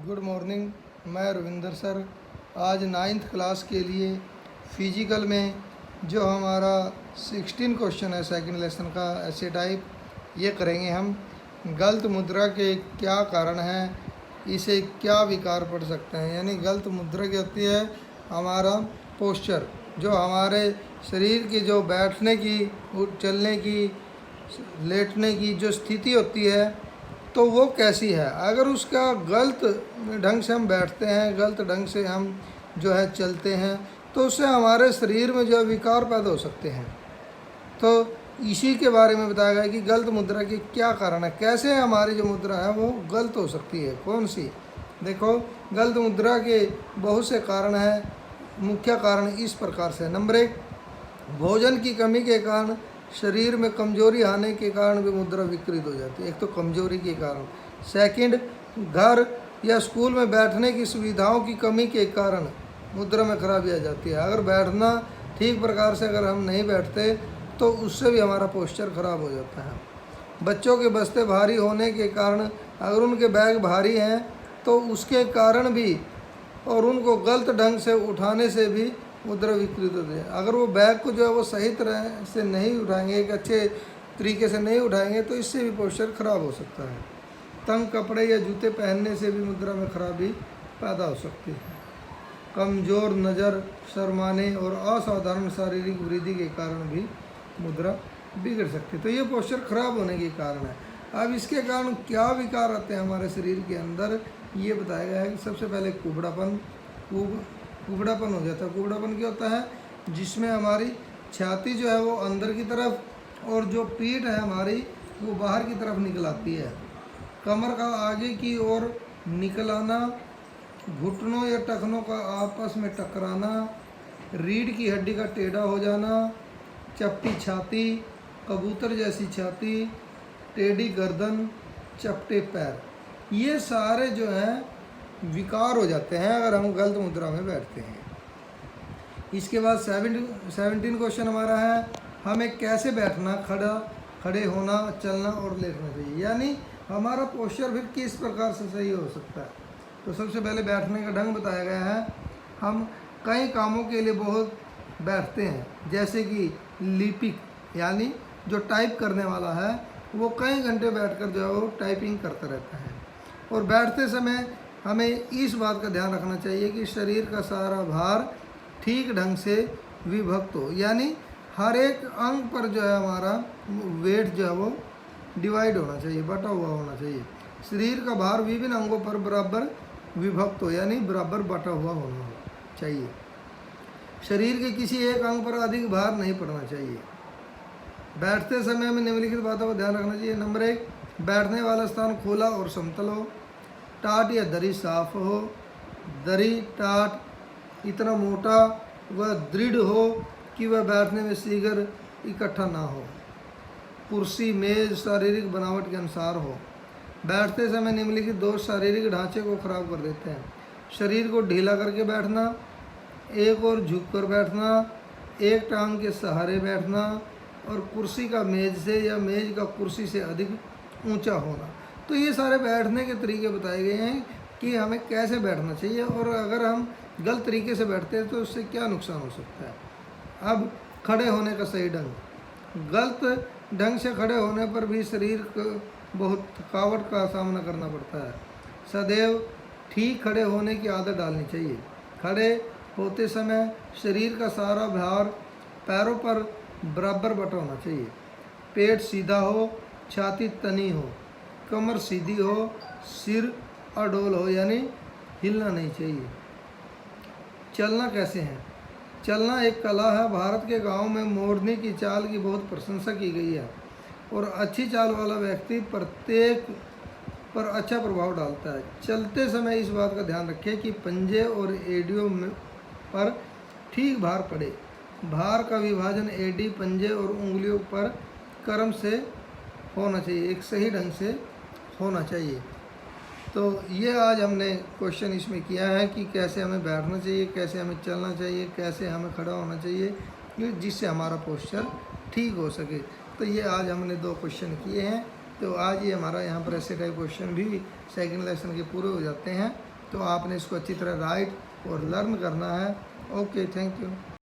Good morning. मैं Ravinder sir आज ninth class के लिए फिजिकल में जो हमारा 16 क्वेश्चन है सेकंड लेसन का ऐसे टाइप ये करेंगे हम। गलत मुद्रा के क्या कारण हैं, इसे क्या विकार पड़ सकते हैं। यानी गलत मुद्रा क्या होती है, हमारा पोस्चर, जो हमारे शरीर की जो बैठने की, चलने की, लेटने की जो स्थिति होती है तो वो कैसी है। अगर उसका गलत ढंग से हम बैठते हैं, गलत ढंग से हम जो है चलते हैं, तो उससे हमारे शरीर में जो विकार पैदा हो सकते हैं। तो इसी के बारे में बताया गया कि गलत मुद्रा के क्या कारण है, कैसे हमारी जो मुद्रा है वो गलत हो सकती है, कौन सी। देखो, गलत मुद्रा के बहुत से कारण हैं। मुख्य कारण इस प्रकार से। नंबर 1, भोजन की कमी के कारण, शरीर में कमजोरी आने के कारण भी मुद्रा विकृत हो जाती है। एक तो कमजोरी के कारण। सेकंड, घर या स्कूल में बैठने की सुविधाओं की कमी के कारण मुद्रा में खराबी आ जाती है। अगर बैठना ठीक प्रकार से अगर हम नहीं बैठते तो उससे भी हमारा पोस्चर खराब हो जाता है। बच्चों के बस्ते भारी होने के कारण, अगर उनके बैग भारी हैं तो उसके कारण भी, और उनको गलत ढंग से उठाने से भी मुद्रा विकृत होती है। अगर वो बैग को जो है वो सही तरह से नहीं उठाएंगे, एक अच्छे तरीके से नहीं उठाएंगे, तो इससे भी पोस्चर खराब हो सकता है। तंग कपड़े या जूते पहनने से भी मुद्रा में खराबी पैदा हो सकती है। कमज़ोर नज़र, शर्माने और असाधारण शारीरिक वृद्धि के कारण भी मुद्रा बिगड़ सकती है। तो ये पोस्चर खराब होने के कारण है। अब इसके कारण क्या विकार आते हैं हमारे शरीर के अंदर, ये बताया गया है कि सबसे पहले कुबड़ापन हो जाता है। कुबड़ापन क्या होता है, जिसमें हमारी छाती जो है वो अंदर की तरफ और जो पीठ है हमारी वो बाहर की तरफ निकल आती है। कमर का आगे की ओर निकल आना, घुटनों या टखनों का आपस में टकराना, रीढ़ की हड्डी का टेढ़ा हो जाना, चपटी छाती, कबूतर जैसी छाती, टेढ़ी गर्दन, चपटे पैर, ये सारे जो हैं विकार हो जाते हैं अगर हम गलत मुद्रा में बैठते हैं। इसके बाद 17 क्वेश्चन हमारा है, हमें कैसे बैठना, खड़े होना, चलना और लेटना चाहिए। यानी हमारा पोस्चर फिर किस प्रकार से सही हो सकता है। तो सबसे पहले बैठने का ढंग बताया गया है। हम कई कामों के लिए बहुत बैठते हैं, जैसे कि लिपिक, यानी जो टाइप करने वाला है वो कई घंटे बैठकर जो है वो टाइपिंग करता रहता है। और बैठते समय हमें इस बात का ध्यान रखना चाहिए कि शरीर का सारा भार ठीक ढंग से विभक्त हो, यानी हर एक अंग पर जो है हमारा वेट जो है वो डिवाइड होना चाहिए, बटा हुआ होना चाहिए। शरीर का भार विभिन्न अंगों पर बराबर विभक्त हो, यानी बराबर बटा हुआ होना चाहिए। शरीर के किसी एक अंग पर अधिक भार नहीं पड़ना चाहिए। बैठते समय हमें निम्नलिखित बातों का ध्यान रखना चाहिए। नंबर 1, बैठने वाला स्थान खुला और समतल हो। टाट या दरी साफ हो। दरी टाट इतना मोटा व दृढ़ हो कि वह बैठने में शीघ्र इकट्ठा ना हो। कुर्सी मेज शारीरिक बनावट के अनुसार हो। बैठते समय निम्नलिखित दोष शारीरिक ढांचे को खराब कर देते हैं। शरीर को ढीला करके बैठना, एक और झुककर बैठना, एक टांग के सहारे बैठना, और कुर्सी का मेज से या मेज का कुर्सी से अधिक ऊंचा होना। तो ये सारे बैठने के तरीके बताए गए हैं कि हमें कैसे बैठना चाहिए, और अगर हम गलत तरीके से बैठते हैं तो उससे क्या नुकसान हो सकता है। अब खड़े होने का सही ढंग। गलत ढंग से खड़े होने पर भी शरीर को बहुत थकावट का सामना करना पड़ता है। सदैव ठीक खड़े होने की आदत डालनी चाहिए। खड़े होते समय शरीर का सारा भार पैरों पर बराबर बटा होना चाहिए। पेट सीधा हो, छाती तनी हो, कमर सीधी हो, सिर अडोल हो, यानी हिलना नहीं चाहिए। चलना कैसे है। चलना एक कला है। भारत के गांव में मोरनी की चाल की बहुत प्रशंसा की गई है, और अच्छी चाल वाला व्यक्ति प्रत्येक पर अच्छा प्रभाव डालता है। चलते समय इस बात का ध्यान रखें कि पंजे और एड़ियों में पर ठीक भार पड़े। भार का विभाजन एड़ी, पंजे और उंगलियों पर क्रम से होना चाहिए, एक सही ढंग से होना चाहिए। तो ये आज हमने क्वेश्चन इसमें किया है कि कैसे हमें बैठना चाहिए, कैसे हमें चलना चाहिए, कैसे हमें खड़ा होना चाहिए, जिससे हमारा पोस्चर ठीक हो सके। तो ये आज हमने 2 क्वेश्चन किए हैं। तो आज ये हमारा यहाँ पर ऐसे टाइप क्वेश्चन भी सेकंड लेसन के पूरे हो जाते हैं। तो आपने इसको अच्छी तरह राइट और लर्न करना है। Okay, thank you.